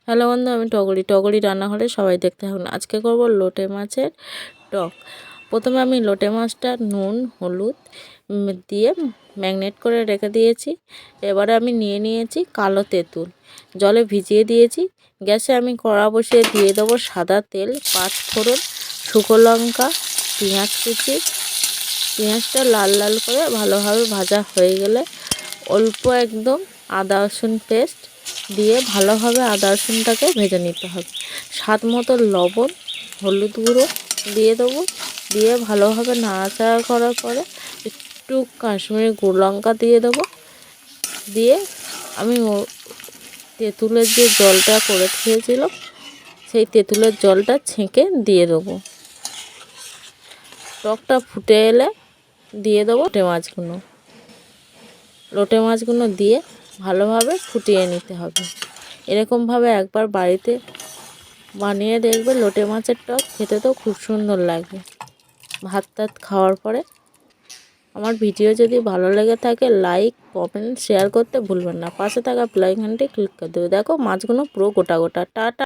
Hello বন্ধু, আমি টগরি রান্নাঘরে সবাই দেখতে থাকুন। আজকে করব লোটে মাছের টক। প্রথমে আমি লোটে মাছটা নুন হলুদ দিয়ে ম্যাগনেট করে রেখে দিয়েছি। এবারে আমি নিয়েছি কালো তেঁতুল, জলে ভিজিয়ে দিয়েছি। গ্যাসে আমি কড়া বসিয়ে দিয়ে দেবো সাদা তেল, 5 ফোড়ন, শুকনো লঙ্কা, পেঁয়াজ কুচি। পেঁয়াজটা লাল লাল করে ভালোভাবে ভাজা হয়ে গেলে অল্প একদম আদা রসুন পেস্ট দিয়ে ভালোভাবে আদা রসুনটাকে ভেজে নিতে হবে। স্বাদ মতো লবণ, হলুদ গুঁড়ো দিয়ে দেবো। দিয়ে ভালোভাবে নাড়াচাড়া করার পরে একটু কাশ্মীরি গুঁড়ো লঙ্কা দিয়ে দেবো। দিয়ে আমি তেঁতুলের যে জলটা করে খেয়েছিলাম সেই তেঁতুলের জলটা ছেঁকে দিয়ে দেবো। টকটা ফুটে এলে দিয়ে দেবো লোটে মাছগুলো দিয়ে ভালোভাবে ফুটিয়ে নিতে হবে। এরকমভাবে একবার বাড়িতে বানিয়ে দেখবে, লোটে মাছের টক খেতে তো খুব সুন্দর লাগে ভাত টাত খাওয়ার পরে। আমার ভিডিও যদি ভালো লেগে থাকে লাইক কমেন্ট শেয়ার করতে ভুলবেন না। পাশে থাকা বেল আইকনটি ক্লিক করে দেবে। দেখো মাছগুলো পুরো গোটা গোটা। টাটা।